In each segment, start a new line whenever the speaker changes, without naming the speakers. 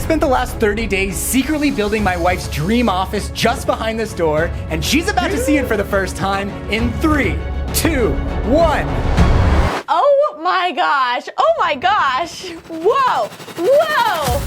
spent the last 30 days secretly building my wife's dream office just behind this door, and she's about to see it for the first time in 3, 2, 1.
Oh my gosh. Oh my gosh. Whoa. Whoa.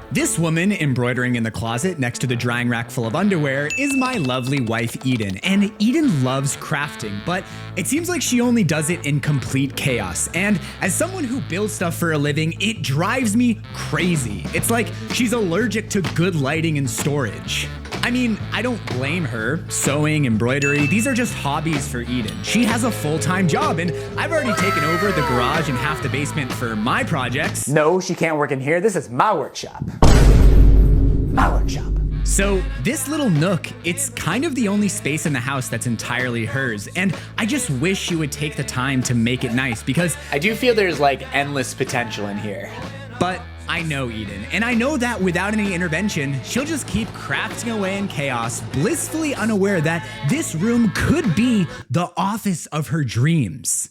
This woman embroidering in the closet next to the drying rack full of underwear is my lovely wife, Eden. And Eden loves crafting, but it seems like she only does it in complete chaos. And as someone who builds stuff for a living, it drives me crazy. It's like she's allergic to good lighting and storage. I mean, I don't blame her. Sewing, embroidery, these are just hobbies for Eden. She has a full-time job, and I've already taken over the garage and half the basement for my projects.
No, she can't work in here. This is my workshop. My workshop.
So this little nook, it's kind of the only space in the house that's entirely hers, and I just wish she would take the time to make it nice because
I do feel there's like endless potential in here.
But I know Eden, and I know that without any intervention, she'll just keep crafting away in chaos, blissfully unaware that this room could be the office of her dreams.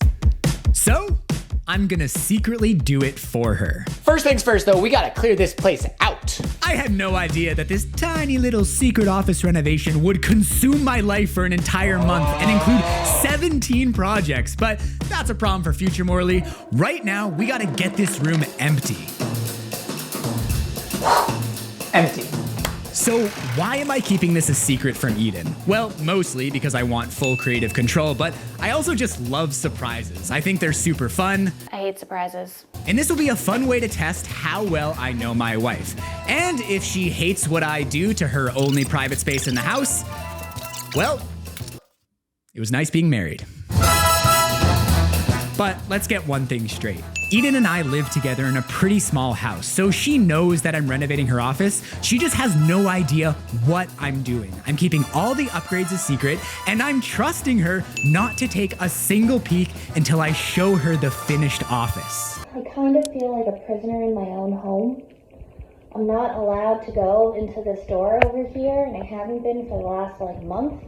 So, I'm gonna secretly do it for her.
First things first though, we gotta clear this place out.
I had no idea that this tiny little secret office renovation would consume my life for an entire month and include 17 projects, but that's a problem for future Morley. Right now, we gotta get this room empty.
Empty.
So why am I keeping this a secret from Eden? Well, mostly because I want full creative control, but I also just love surprises. I think they're super fun.
I hate surprises.
And this will be a fun way to test how well I know my wife. And if she hates what I do to her only private space in the house, well, it was nice being married. But let's get one thing straight. Eden and I live together in a pretty small house, so she knows that I'm renovating her office. She just has no idea what I'm doing. I'm keeping all the upgrades a secret, and I'm trusting her not to take a single peek until I show her the finished office.
I kind of feel like a prisoner in my own home. I'm not allowed to go into this door over here, and I haven't been for the last month.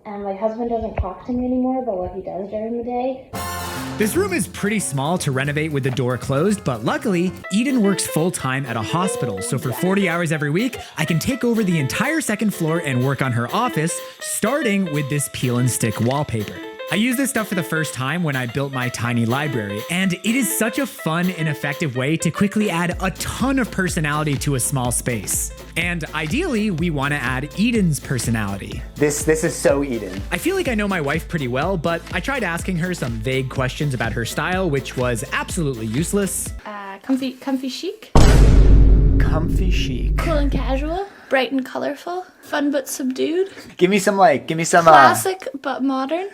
And my husband doesn't talk to me anymore about what he does during the day.
This room is pretty small to renovate with the door closed, but luckily, Eden works full-time at a hospital, so for 40 hours every week, I can take over the entire second floor and work on her office, starting with this peel and stick wallpaper. I used this stuff for the first time when I built my tiny library, and it is such a fun and effective way to quickly add a ton of personality to a small space. And ideally, we want to add Eden's personality.
This is so Eden.
I feel like I know my wife pretty well, but I tried asking her some vague questions about her style, which was absolutely useless.
Comfy chic,
Comfy chic.
cool and casual, bright and colorful, fun but subdued,
Give me some
classic but modern.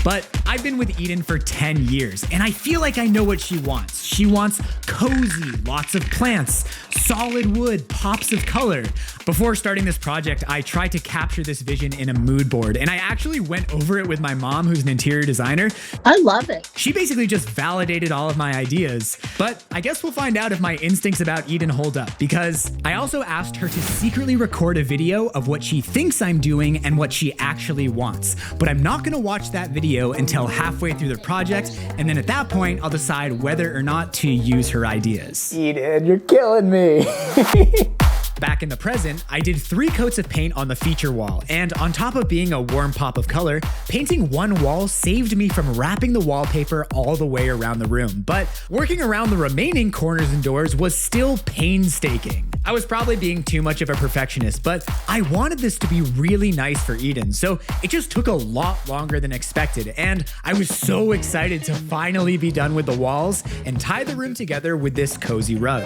But I've been with Eden for 10 years, and I feel like I know what she wants. She wants cozy, lots of plants, solid wood, pops of color. Before starting this project, I tried to capture this vision in a mood board, and I actually went over it with my mom, who's an interior designer.
I love it.
She basically just validated all of my ideas. But I guess we'll find out if my instincts about Eden hold up, because I also asked her to secretly record a video of what she thinks I'm doing and what she actually wants. But I'm not gonna watch that video until halfway through the project, and then at that point, I'll decide whether or not to use her ideas.
Eden, you're killing me.
Back in the present, I did 3 coats of paint on the feature wall, and on top of being a warm pop of color, painting one wall saved me from wrapping the wallpaper all the way around the room. But working around the remaining corners and doors was still painstaking. I was probably being too much of a perfectionist, but I wanted this to be really nice for Eden, so it just took a lot longer than expected, and I was so excited to finally be done with the walls and tie the room together with this cozy rug.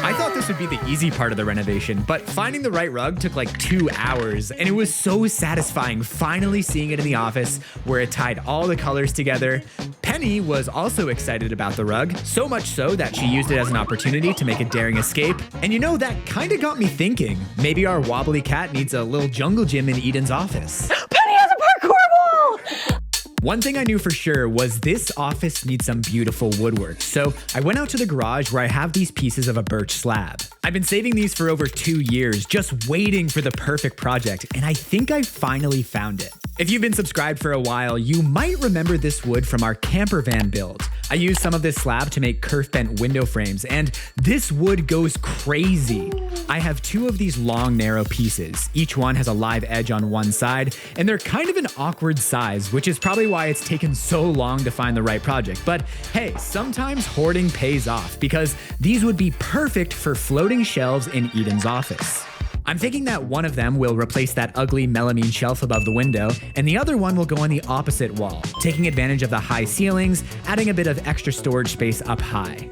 I thought this would be the easy part of the renovation, but finding the right rug took like 2 hours, and it was so satisfying finally seeing it in the office where it tied all the colors together. Penny was also excited about the rug, so much so that she used it as an opportunity to make a daring escape. And you know, that kind of got me thinking, maybe our wobbly cat needs a little jungle gym in Eden's office.
Penny has a parkour wall!
One thing I knew for sure was this office needs some beautiful woodwork, so I went out to the garage where I have these pieces of a birch slab. I've been saving these for over 2 years, just waiting for the perfect project, and I think I finally found it. If you've been subscribed for a while, you might remember this wood from our camper van build. I used some of this slab to make kerf bent window frames, and this wood goes crazy. I have 2 of these long, narrow pieces. Each one has a live edge on one side, and they're kind of an awkward size, which is probably why it's taken so long to find the right project. But hey, sometimes hoarding pays off, because these would be perfect for floating shelves in Eden's office. I'm thinking that one of them will replace that ugly melamine shelf above the window, and the other one will go on the opposite wall, taking advantage of the high ceilings, adding a bit of extra storage space up high.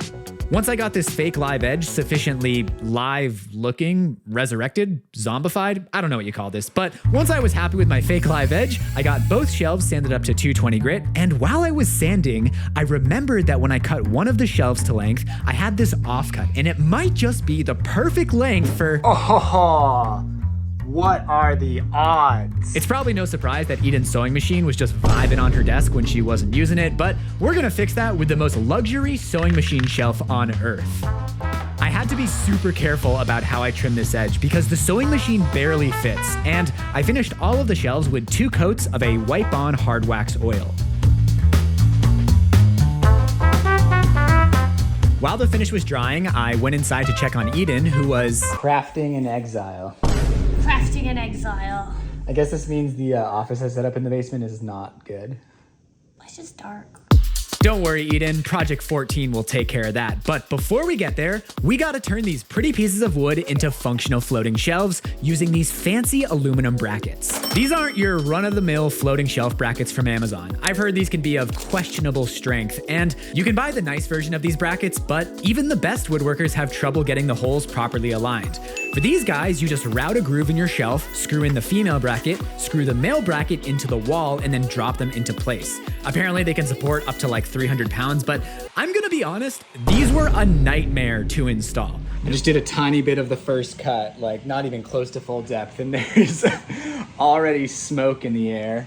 Once I got this fake live edge sufficiently live-looking, resurrected, zombified, I don't know what you call this, but once I was happy with my fake live edge, I got both shelves sanded up to 220 grit, and while I was sanding, I remembered that when I cut one of the shelves to length, I had this offcut, and it might just be the perfect length for—
Oh, what are the odds?
It's probably no surprise that Eden's sewing machine was just vibing on her desk when she wasn't using it, but we're gonna fix that with the most luxury sewing machine shelf on earth. I had to be super careful about how I trim this edge because the sewing machine barely fits, and I finished all of the shelves with 2 coats of a wipe-on hard wax oil. While the finish was drying, I went inside to check on Eden, who was
Crafting in exile.
Crafting in exile.
I guess this means the office I set up in the basement is not good.
It's just dark.
Don't worry, Eden, Project 14 will take care of that. But before we get there, we gotta turn these pretty pieces of wood into functional floating shelves using these fancy aluminum brackets. These aren't your run-of-the-mill floating shelf brackets from Amazon. I've heard these can be of questionable strength, and you can buy the nice version of these brackets, but even the best woodworkers have trouble getting the holes properly aligned. For these guys, you just route a groove in your shelf, screw in the female bracket, screw the male bracket into the wall, and then drop them into place. Apparently they can support up to like 300 pounds, but I'm gonna be honest, these were a nightmare to install.
I just did a tiny bit of the first cut, like not even close to full depth, and there's already smoke in the air.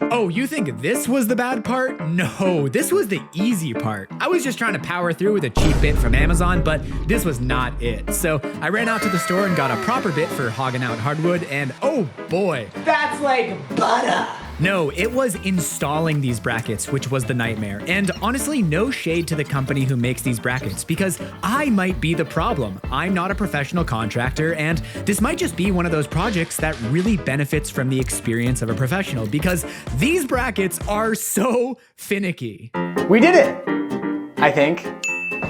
Oh, you think this was the bad part? No, this was the easy part. I was just trying to power through with a cheap bit from Amazon, but this was not it. So I ran out to the store and got a proper bit for hogging out hardwood, and oh boy.
That's like butter.
No, it was installing these brackets, which was the nightmare. And honestly, no shade to the company who makes these brackets, because I might be the problem. I'm not a professional contractor, and this might just be one of those projects that really benefits from the experience of a professional, because these brackets are so finicky.
We did it, I think.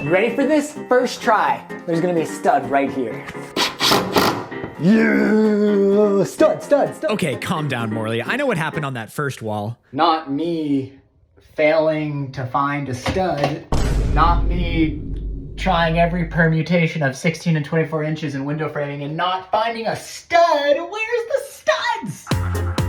You ready for this? First try. There's gonna be a stud right here. Yeah, stud.
Okay, calm down, Morley. I know what happened on that first wall.
Not me failing to find a stud. Not me trying every permutation of 16 and 24 inches in window framing and not finding a stud. Where's the studs?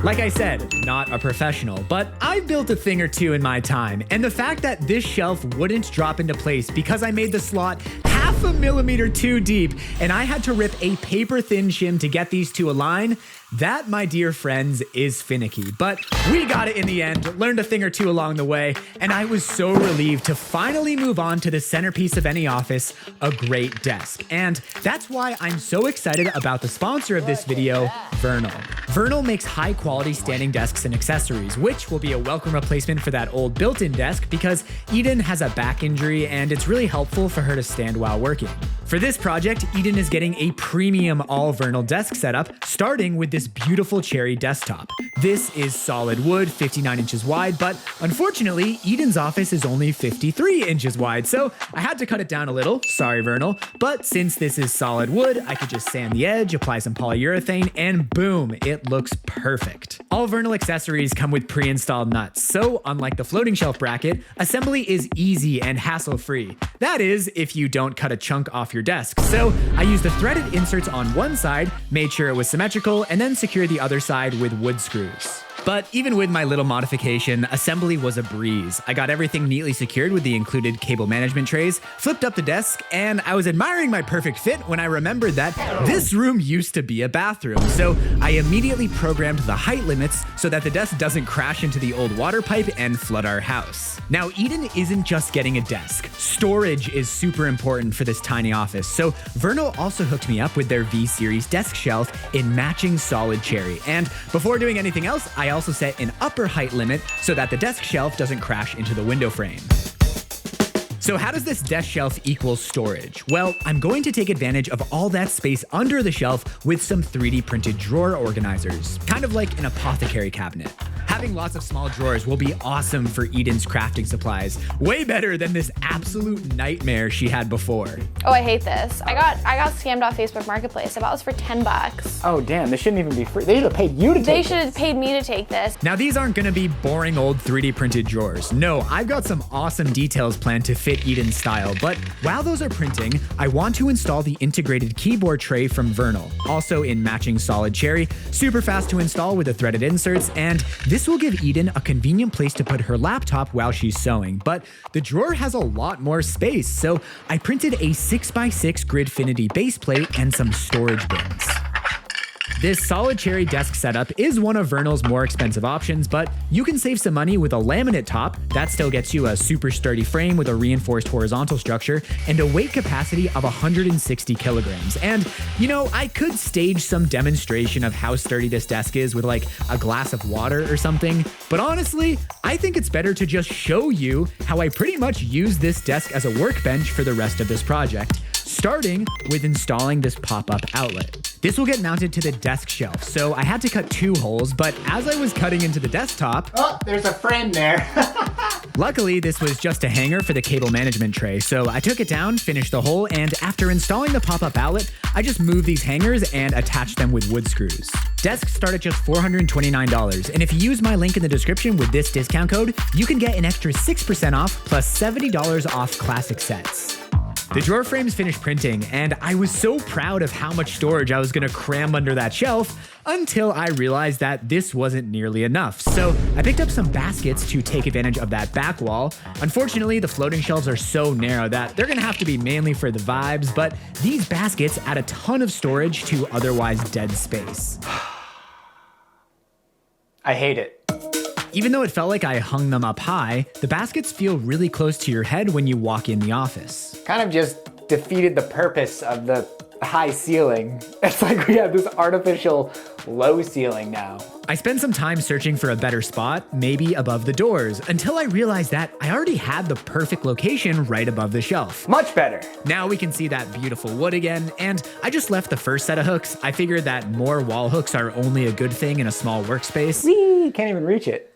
Like I said, not a professional, but I've built a thing or two in my time, and the fact that this shelf wouldn't drop into place because I made the slot 0.5 millimeter too deep, and I had to rip a paper-thin shim to get these to align, that, my dear friends, is finicky. But we got it in the end, learned a thing or two along the way, and I was so relieved to finally move on to the centerpiece of any office, a great desk. And that's why I'm so excited about the sponsor of this video, Vernal. Vernal makes high-quality standing desks and accessories, which will be a welcome replacement for that old built-in desk because Eden has a back injury and it's really helpful for her to stand while working. For this project, Eden is getting a premium all-Vernal desk setup, starting with this beautiful cherry desktop. This is solid wood, 59 inches wide, but unfortunately, Eden's office is only 53 inches wide, so I had to cut it down a little, sorry Vernal, but since this is solid wood, I could just sand the edge, apply some polyurethane, and boom, it looks perfect. All Vernal accessories come with pre-installed nuts, so unlike the floating shelf bracket, assembly is easy and hassle-free. That is, if you don't cut a chunk off your desk. So I used the threaded inserts on one side, made sure it was symmetrical, and then secured the other side with wood screws. But even with my little modification, assembly was a breeze. I got everything neatly secured with the included cable management trays, flipped up the desk, and I was admiring my perfect fit when I remembered that this room used to be a bathroom. So I immediately programmed the height limits so that the desk doesn't crash into the old water pipe and flood our house. Now, Eden isn't just getting a desk. Storage is super important for this tiny office, so Vernal also hooked me up with their V-Series desk shelf in matching solid cherry. And before doing anything else, I I also set an upper height limit so that the desk shelf doesn't crash into the window frame. So how does this desk shelf equal storage? Well, I'm going to take advantage of all that space under the shelf with some 3D printed drawer organizers, kind of like an apothecary cabinet. Having lots of small drawers will be awesome for Eden's crafting supplies. Way better than this absolute nightmare she had before.
Oh, I hate this. I got scammed off Facebook Marketplace. I bought this for $10.
Oh damn, this shouldn't even be free. They should have paid you to take
They should have paid me to take this.
Now these aren't gonna be boring old 3D printed drawers. No, I've got some awesome details planned to fit Eden's style, but while those are printing, I want to install the integrated keyboard tray from Vernal, also in matching solid cherry, super fast to install with the threaded inserts, and this will give Eden a convenient place to put her laptop while she's sewing. But the drawer has a lot more space, so I printed a 6x6 Gridfinity base plate and some storage bins. This solid cherry desk setup is one of Vernal's more expensive options, but you can save some money with a laminate top that still gets you a super sturdy frame with a reinforced horizontal structure and a weight capacity of 160 kilograms. And, you know, I could stage some demonstration of how sturdy this desk is with like a glass of water or something, but honestly, I think it's better to just show you how I pretty much use this desk as a workbench for the rest of this project, starting with installing this pop-up outlet. This will get mounted to the desk shelf, so I had to cut 2 holes, but as I was cutting into the desktop...
Oh, there's a friend there.
Luckily, this was just a hanger for the cable management tray, so I took it down, finished the hole, and after installing the pop-up outlet, I just moved these hangers and attached them with wood screws. Desks start at just $429, and if you use my link in the description with this discount code, you can get an extra 6% off plus $70 off classic sets. The drawer frames finished printing, and I was so proud of how much storage I was gonna cram under that shelf until I realized that this wasn't nearly enough. So I picked up some baskets to take advantage of that back wall. Unfortunately, the floating shelves are so narrow that they're gonna have to be mainly for the vibes, but these baskets add a ton of storage to otherwise dead space.
I hate it.
Even though it felt like I hung them up high, the baskets feel really close to your head when you walk in the office.
Kind of just defeated the purpose of the high ceiling. It's like we have this artificial low ceiling now.
I spent some time searching for a better spot, maybe above the doors, until I realized that I already had the perfect location right above the shelf.
Much better.
Now we can see that beautiful wood again, and I just left the first set of hooks. I figured that more wall hooks are only a good thing in a small workspace.
We can't even reach it,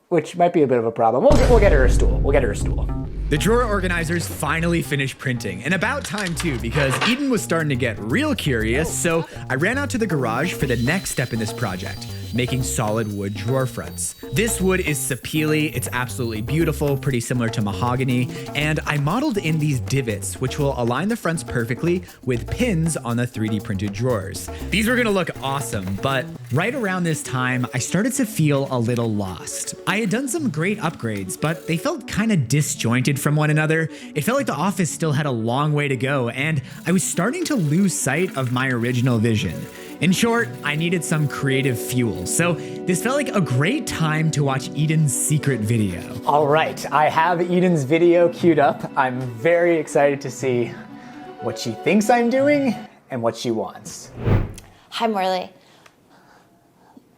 which might be a bit of a problem. We'll get her a stool. We'll get her a stool.
The drawer organizers finally finished printing, and about time too, because Eden was starting to get real curious, so I ran out to the garage for the next step in this project, making solid wood drawer fronts. This wood is sapele, it's absolutely beautiful, pretty similar to mahogany, and I modeled in these divots, which will align the fronts perfectly with pins on the 3D printed drawers. These were gonna look awesome, but right around this time, I started to feel a little lost. I had done some great upgrades, but they felt kind of disjointed from one another. It felt like the office still had a long way to go, and I was starting to lose sight of my original vision. In short, I needed some creative fuel, so this felt like a great time to watch Eden's secret video.
All right, I have Eden's video queued up. I'm very excited to see what she thinks I'm doing and what she wants.
Hi, Morley.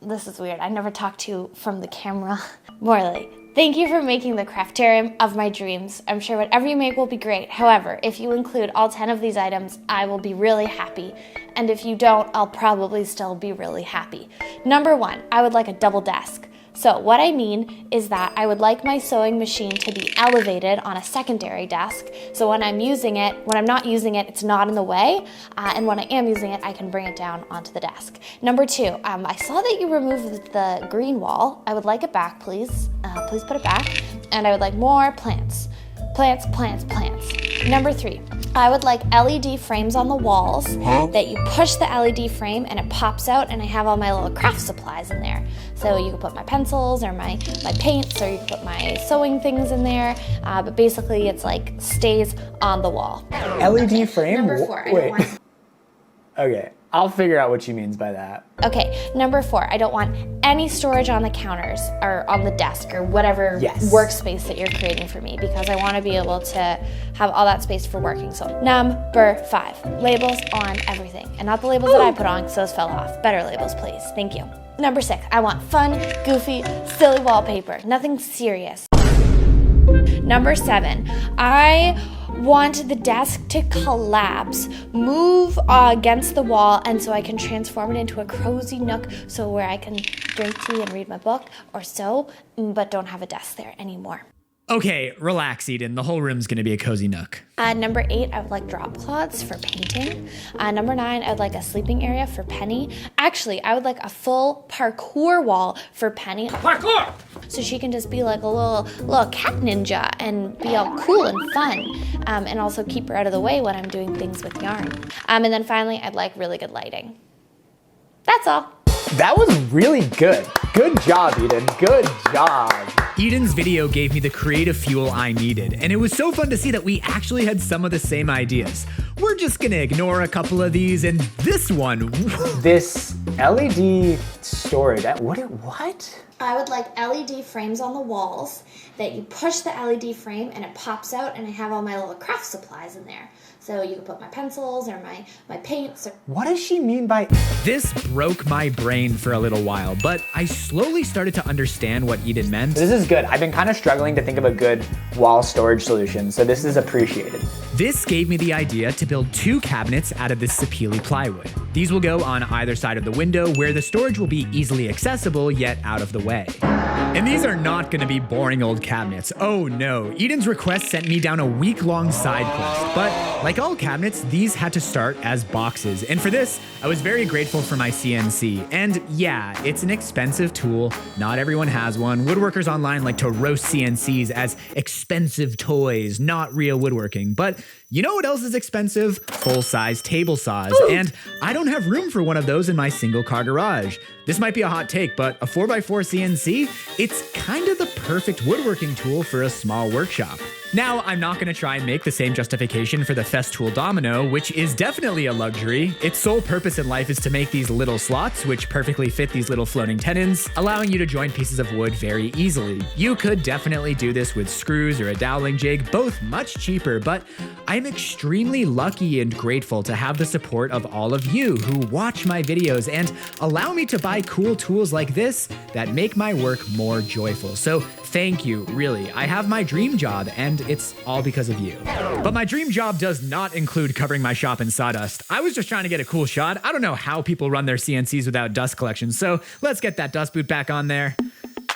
This is weird. I never talked to you from the camera. Morley, thank you for making the craftarium of my dreams. I'm sure whatever you make will be great. However, if you include all 10 of these items, I will be really happy. And if you don't, I'll probably still be really happy. Number 1, I would like a double desk. So what I mean is that I would like my sewing machine to be elevated on a secondary desk. So when I'm not using it, it's not in the way. And when I am using it, I can bring it down onto the desk. Number 2, I saw that you removed the green wall. I would like it back, please. Please put it back. And I would like more plants. Plants, plants, plants. Number 3, I would like LED frames on the walls that you push the LED frame and it pops out and I have all my little craft supplies in there. So you can put my pencils or my paints, or you can put my sewing things in there. But basically it's like stays on the wall.
LED frame?
Number 4,
Wait. Okay, I'll figure out what she means by that.
Okay, number 4, I don't want any storage on the counters or on the desk or whatever workspace that you're creating for me, because I want to be able to have all that space for working. So number 5, labels on everything. And not the labels that I put on because those fell off. Better labels, please. Thank you.
Number 6, I want fun, goofy, silly wallpaper, nothing serious. Number 7, I want the desk to collapse, move against the wall, and so I can transform it into a cozy nook so where I can drink tea and read my book or so, but don't have a desk there anymore.
Okay, relax, Eden. The whole room's gonna be a cozy nook.
Number 8, I would like drop cloths for painting. Number 9, I would like a sleeping area for Penny. Actually, I would like a full parkour wall for Penny. Parkour! So she can just be like a little cat ninja and be all cool and fun. And also keep her out of the way when I'm doing things with yarn. And then finally, I'd like really good lighting. That's all.
That was really good. Good job, Eden. Good job.
Eden's video gave me the creative fuel I needed, and it was so fun to see that we actually had some of the same ideas. We're just gonna ignore a couple of these, and this one.
This LED storage, what?
I would like LED frames on the walls that you push the LED frame and it pops out, and I have all my little craft supplies in there. So you can put my pencils or my paints.
What does she mean by...
This broke my brain for a little while, but I slowly started to understand what Eden meant.
This is good. I've been kind of struggling to think of a good wall storage solution, so this is appreciated.
This gave me the idea to build 2 cabinets out of this sapele plywood. These will go on either side of the window where the storage will be easily accessible yet out of the way. And these are not gonna be boring old cabinets. Oh no, Eden's request sent me down a week-long side quest, but like all cabinets, these had to start as boxes. And for this, I was very grateful for my CNC. And yeah, it's an expensive tool. Not everyone has one. Woodworkers online like to roast CNCs as expensive toys, not real woodworking. But you know what else is expensive? Full-size table saws. Ooh. And I don't have room for one of those in my single-car garage. This might be a hot take, but a 4x4 CNC, it's kind of the perfect woodworking tool for a small workshop. Now, I'm not gonna try and make the same justification for the Festool Domino, which is definitely a luxury. Its sole purpose in life is to make these little slots, which perfectly fit these little floating tenons, allowing you to join pieces of wood very easily. You could definitely do this with screws or a doweling jig, both much cheaper, but I'm extremely lucky and grateful to have the support of all of you who watch my videos and allow me to buy cool tools like this that make my work more joyful. So thank you, really. I have my dream job, and it's all because of you. But my dream job does not include covering my shop in sawdust. I was just trying to get a cool shot. I don't know how people run their CNCs without dust collection, so let's get that dust boot back on there.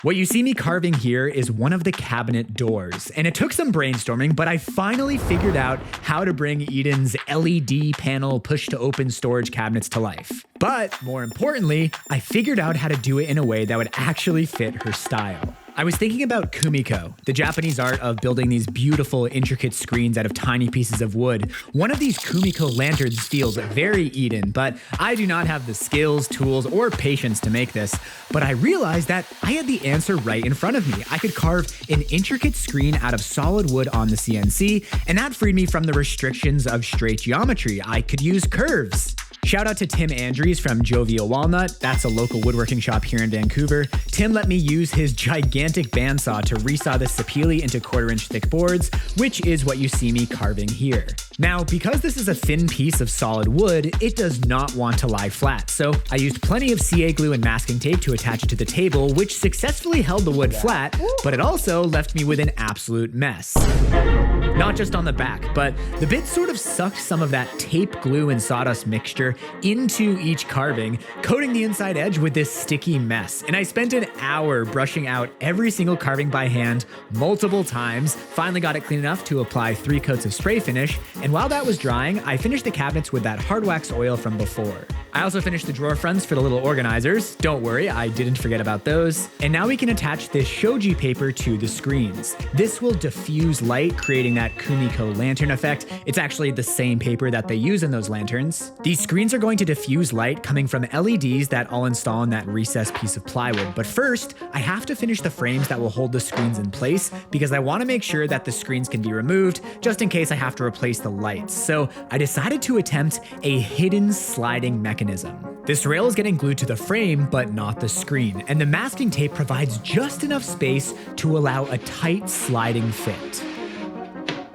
What you see me carving here is one of the cabinet doors, and it took some brainstorming, but I finally figured out how to bring Eden's LED panel push-to-open storage cabinets to life. But more importantly, I figured out how to do it in a way that would actually fit her style. I was thinking about kumiko, the Japanese art of building these beautiful, intricate screens out of tiny pieces of wood. One of these kumiko lanterns feels very Eden, but I do not have the skills, tools, or patience to make this. But I realized that I had the answer right in front of me. I could carve an intricate screen out of solid wood on the CNC, and that freed me from the restrictions of straight geometry. I could use curves. Shout out to Tim Andrews from Jovial Walnut. That's a local woodworking shop here in Vancouver. Tim let me use his gigantic bandsaw to resaw the sapele into 1/4-inch thick boards, which is what you see me carving here. Now, because this is a thin piece of solid wood, it does not want to lie flat. So I used plenty of CA glue and masking tape to attach it to the table, which successfully held the wood flat, but it also left me with an absolute mess. Not just on the back, but the bit sort of sucked some of that tape, glue, and sawdust mixture into each carving, coating the inside edge with this sticky mess. And I spent an hour brushing out every single carving by hand multiple times, finally got it clean enough to apply 3 coats of spray finish, and while that was drying, I finished the cabinets with that hard wax oil from before. I also finished the drawer fronts for the little organizers. Don't worry, I didn't forget about those. And now we can attach this shoji paper to the screens. This will diffuse light, creating that kumiko lantern effect. It's actually the same paper that they use in those lanterns. These screens are going to diffuse light coming from LEDs that I'll install in that recessed piece of plywood. But first, I have to finish the frames that will hold the screens in place because I want to make sure that the screens can be removed just in case I have to replace the lights. So I decided to attempt a hidden sliding mechanism. This rail is getting glued to the frame, but not the screen, and the masking tape provides just enough space to allow a tight sliding fit.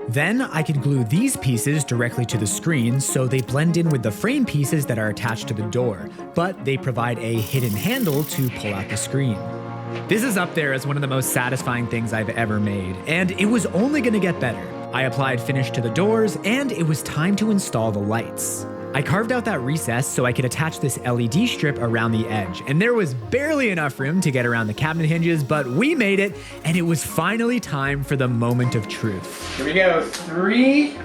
Then I could glue these pieces directly to the screen so they blend in with the frame pieces that are attached to the door, but they provide a hidden handle to pull out the screen. This is up there as one of the most satisfying things I've ever made, and it was only gonna get better. I applied finish to the doors, and it was time to install the lights. I carved out that recess so I could attach this LED strip around the edge, and there was barely enough room to get around the cabinet hinges, but we made it, and it was finally time for the moment of truth.
Here we go. 3,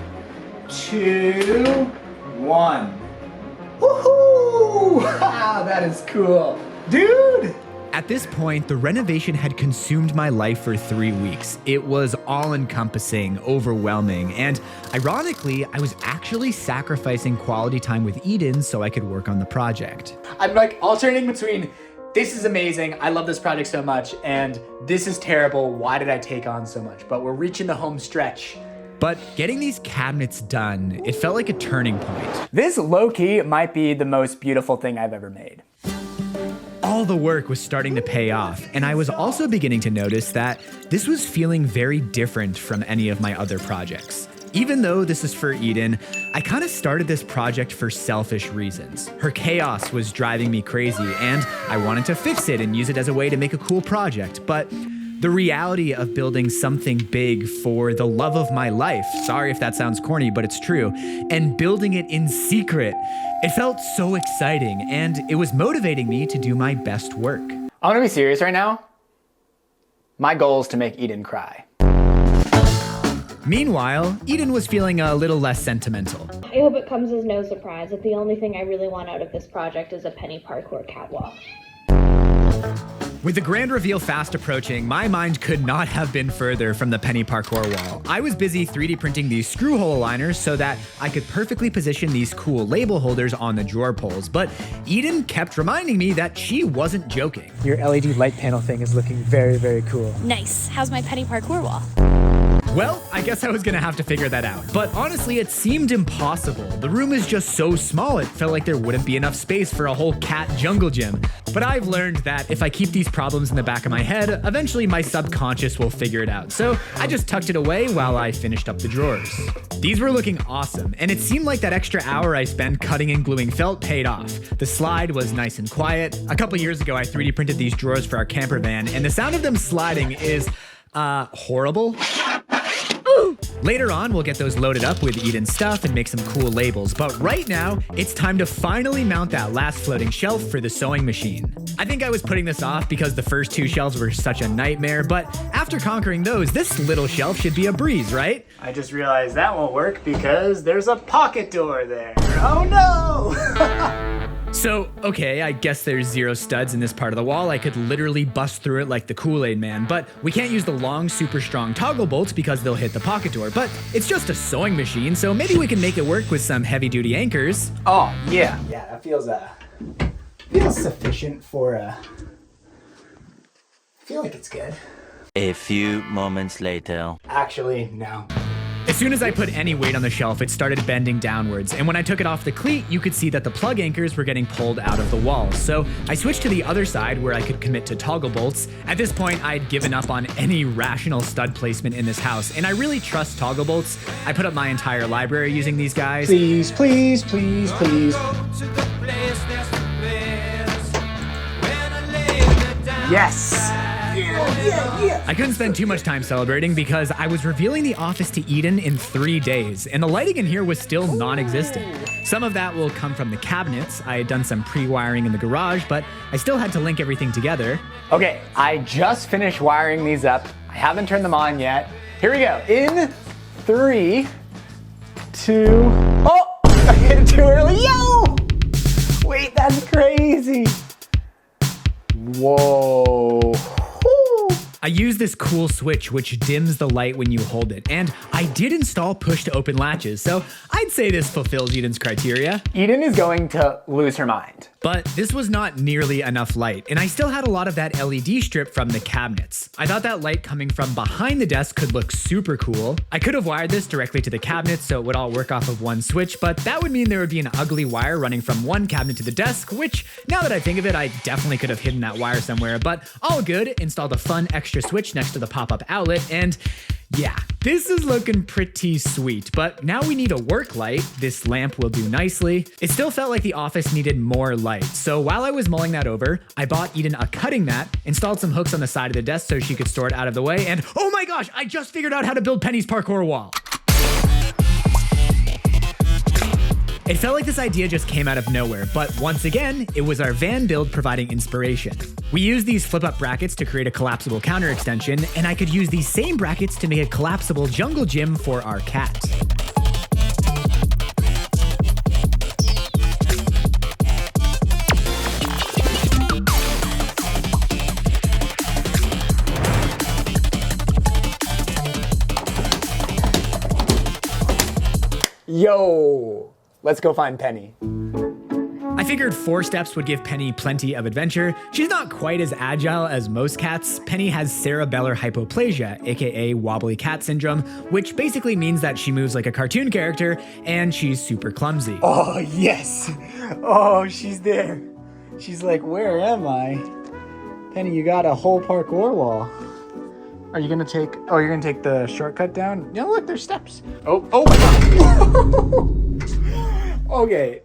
2, 1. Woohoo! That is cool. Dude!
At this point, the renovation had consumed my life for 3 weeks. It was all-encompassing, overwhelming, and ironically, I was actually sacrificing quality time with Eden so I could work on the project.
I'm like alternating between this is amazing, I love this project so much, and this is terrible, why did I take on so much? But we're reaching the home stretch.
But getting these cabinets done, it felt like a turning point.
This low-key might be the most beautiful thing I've ever made.
All the work was starting to pay off, and I was also beginning to notice that this was feeling very different from any of my other projects. Even though this is for Eden, I kind of started this project for selfish reasons. Her chaos was driving me crazy, and I wanted to fix it and use it as a way to make a cool project, but the reality of building something big for the love of my life, sorry if that sounds corny, but it's true, and building it in secret, it felt so exciting, and it was motivating me to do my best work.
I'm gonna be serious right now. My goal is to make Eden cry.
Meanwhile, Eden was feeling a little less sentimental.
I hope it comes as no surprise that the only thing I really want out of this project is a penny parkour catwalk.
With the grand reveal fast approaching, my mind could not have been further from the penny parkour wall. I was busy 3D printing these screw hole aligners so that I could perfectly position these cool label holders on the drawer pulls, but Eden kept reminding me that she wasn't joking.
Your LED light panel thing is looking very, very cool.
Nice. How's my penny parkour wall?
Well, I guess I was gonna have to figure that out. But honestly, it seemed impossible. The room is just so small, it felt like there wouldn't be enough space for a whole cat jungle gym. But I've learned that if I keep these problems in the back of my head, eventually my subconscious will figure it out. So I just tucked it away while I finished up the drawers. These were looking awesome, and it seemed like that extra hour I spent cutting and gluing felt paid off. The slide was nice and quiet. A couple years ago, I 3D printed these drawers for our camper van, and the sound of them sliding is, horrible. Later on, we'll get those loaded up with Eden's stuff and make some cool labels, but right now, it's time to finally mount that last floating shelf for the sewing machine. I think I was putting this off because the first 2 shelves were such a nightmare, but after conquering those, this little shelf should be a breeze, right?
I just realized that won't work because there's a pocket door there. Oh no!
So, okay, I guess there's 0 studs in this part of the wall. I could literally bust through it like the Kool-Aid Man, but we can't use the long, super strong toggle bolts because they'll hit the pocket door. But it's just a sewing machine, so maybe we can make it work with some heavy-duty anchors.
Oh, yeah. Yeah, that feels sufficient for I feel like it's good.
A few moments later.
Actually, no.
As soon as I put any weight on the shelf, it started bending downwards, and when I took it off the cleat, you could see that the plug anchors were getting pulled out of the wall. So I switched to the other side where I could commit to toggle bolts. At this point, I'd given up on any rational stud placement in this house, and I really trust toggle bolts. I put up my entire library using these guys.
Please, please, please, please. Yes!
I couldn't spend too much time celebrating because I was revealing the office to Eden in 3 days, and the lighting in here was still non-existent. Some of that will come from the cabinets. I had done some pre-wiring in the garage, but I still had to link everything together.
Okay, I just finished wiring these up. I haven't turned them on yet. Here we go. In 3, 2... Oh! I hit it too early. Yo! Wait, that's crazy. Whoa.
I used this cool switch which dims the light when you hold it, and I did install push to open latches, so I'd say this fulfills Eden's criteria.
Eden is going to lose her mind.
But this was not nearly enough light, and I still had a lot of that LED strip from the cabinets. I thought that light coming from behind the desk could look super cool. I could have wired this directly to the cabinets so it would all work off of one switch, but that would mean there would be an ugly wire running from one cabinet to the desk, which, now that I think of it, I definitely could have hidden that wire somewhere, but all good, installed a fun extra switch switch next to the pop-up outlet, and yeah, this is looking pretty sweet, but now we need a work light. This lamp will do nicely. It still felt like the office needed more light, so while I was mulling that over, I bought Eden a cutting mat, installed some hooks on the side of the desk so she could store it out of the way, and oh my gosh, I just figured out how to build Penny's parkour wall. It felt like this idea just came out of nowhere, but once again, it was our van build providing inspiration. We used these flip-up brackets to create a collapsible counter extension, and I could use these same brackets to make a collapsible jungle gym for our cat.
Yo! Let's go find Penny.
I figured 4 steps would give Penny plenty of adventure. She's not quite as agile as most cats. Penny has cerebellar hypoplasia, aka wobbly cat syndrome, which basically means that she moves like a cartoon character and she's super clumsy.
Oh, yes. Oh, she's there. She's like, where am I? Penny, you got a whole parkour wall. Are you gonna take, oh, you're gonna take the shortcut down? No, look, there's steps. Oh my God. Okay.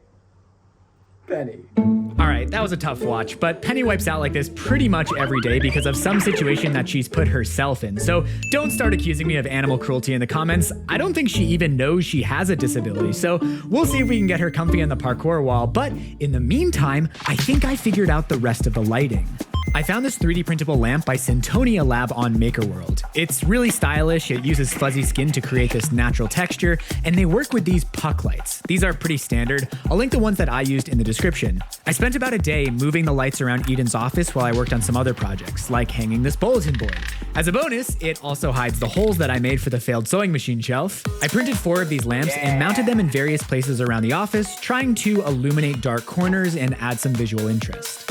Penny.
All right, that was a tough watch, but Penny wipes out like this pretty much every day because of some situation that she's put herself in. So don't start accusing me of animal cruelty in the comments. I don't think she even knows she has a disability. So we'll see if we can get her comfy on the parkour wall. But in the meantime, I think I figured out the rest of the lighting. I found this 3D printable lamp by Syntonia Lab on MakerWorld. It's really stylish, it uses fuzzy skin to create this natural texture, and they work with these puck lights. These are pretty standard. I'll link the ones that I used in the description. I spent about a day moving the lights around Eden's office while I worked on some other projects, like hanging this bulletin board. As a bonus, it also hides the holes that I made for the failed sewing machine shelf. I printed 4 of these lamps and mounted them in various places around the office, trying to illuminate dark corners and add some visual interest.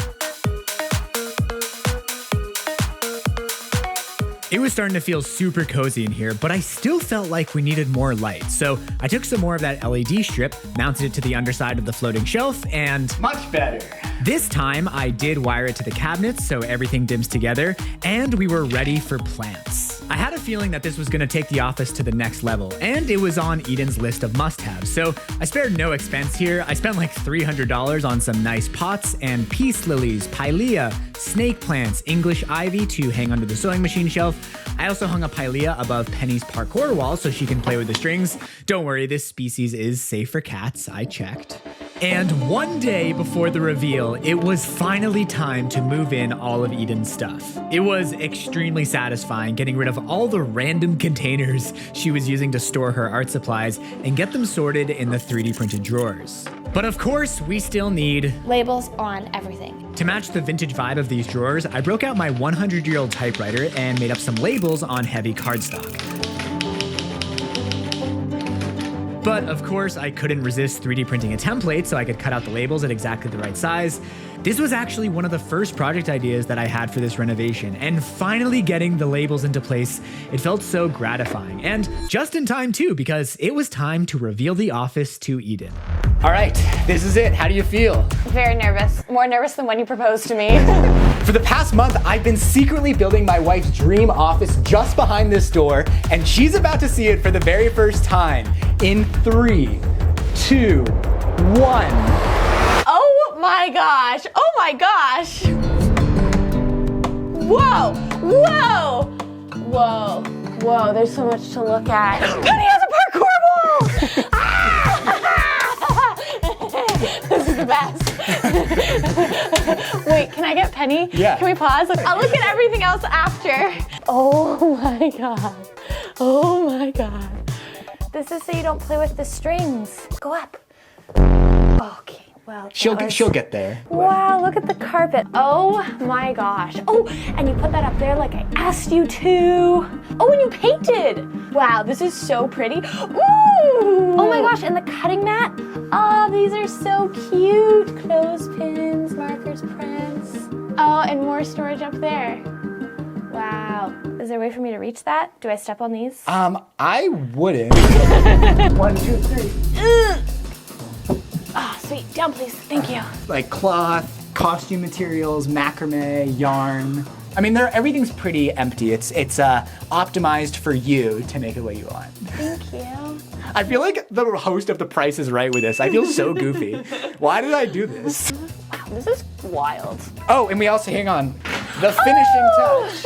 It was starting to feel super cozy in here, but I still felt like we needed more light. So I took some more of that LED strip, mounted it to the underside of the floating shelf, and
Much better.
this time I did wire it to the cabinets so everything dims together, and we were ready for plants. I had a feeling that this was gonna take the office to the next level, and it was on Eden's list of must-haves, so I spared no expense here. I spent like $300 on some nice pots and peace lilies, pilea, snake plants, English ivy to hang under the sewing machine shelf. I also hung a pilea above Penny's parkour wall so she can play with the strings. Don't worry, this species is safe for cats, I checked. And one day before the reveal, it was finally time to move in all of Eden's stuff. It was extremely satisfying getting rid of all the random containers she was using to store her art supplies and get them sorted in the 3D printed drawers. But of course, we still need
Labels on everything.
To match the vintage vibe of these drawers, I broke out my 100-year-old typewriter and made up some labels on heavy cardstock. But of course, I couldn't resist 3D printing a template so I could cut out the labels at exactly the right size. This was actually one of the first project ideas that I had for this renovation, and finally getting the labels into place, it felt so gratifying. And just in time too, because it was time to reveal the office to Eden.
All right, this is it. How do you feel?
Very nervous. More nervous than when you proposed to me.
For the past month, I've been secretly building my wife's dream office just behind this door, and she's about to see it for the very first time. In 3, 2, 1.
Oh my gosh. Oh my gosh. Whoa. Whoa. Whoa. Whoa. There's so much to look at. Penny has a parkour wall. This is the best. Wait, can I get Penny?
Yeah.
Can we pause? I'll look at everything else after. Oh my god. Oh my god. This is so you don't play with the strings. Go up. Okay. Well,
She'll get there.
wow, look at the carpet. Oh my gosh. Oh, and you put that up there like I asked you to. Oh, and you painted. Wow, this is so pretty. Ooh. Oh my gosh, and the cutting mat. Oh, these are so cute. Clothespins, markers, prints. Oh, and more storage up there. Wow. Is there a way for me to reach that? Do I step on these?
I wouldn't. 1, 2, 3.
Oh, sweet. Down, please. Thank you.
Like cloth, costume materials, macrame, yarn. I mean, everything's pretty empty. It's optimized for you to make it what you want.
Thank you.
I feel like the host of The Price is Right with this. I feel so goofy. Why did I do this?
Wow, this is wild.
Oh, and we also, hang on, the finishing touch.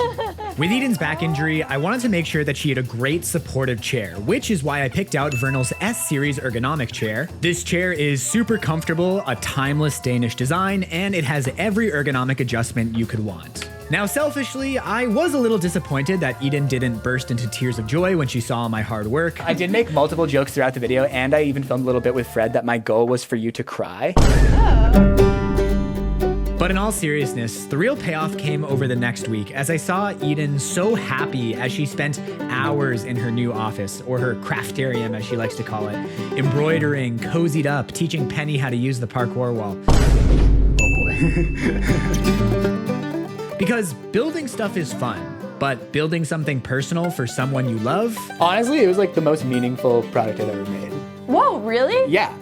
With Eden's back injury, I wanted to make sure that she had a great supportive chair, which is why I picked out Vernal's S-Series ergonomic chair. This chair is super comfortable, a timeless Danish design, and it has every ergonomic adjustment you could want. Now, selfishly, I was a little disappointed that Eden didn't burst into tears of joy when she saw my hard work.
I did make multiple jokes throughout the video, and I even filmed a little bit with Fred that my goal was for you to cry.
But in all seriousness, the real payoff came over the next week as I saw Eden so happy as she spent hours in her new office, or her craftarium as she likes to call it, embroidering, cozied up, teaching Penny how to use the parkour wall. Oh boy. Because building stuff is fun, but building something personal for someone you love?
Honestly, it was like the most meaningful product I've ever made.
Whoa, really?
Yeah.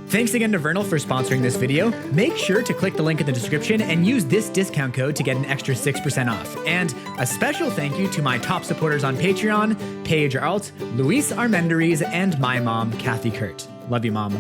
Thanks again to Vernal for sponsoring this video. Make sure to click the link in the description and use this discount code to get an extra 6% off. And a special thank you to my top supporters on Patreon, Paige Arlt, Luis Armendariz, and my mom, Kathy Kert. Love you, Mom.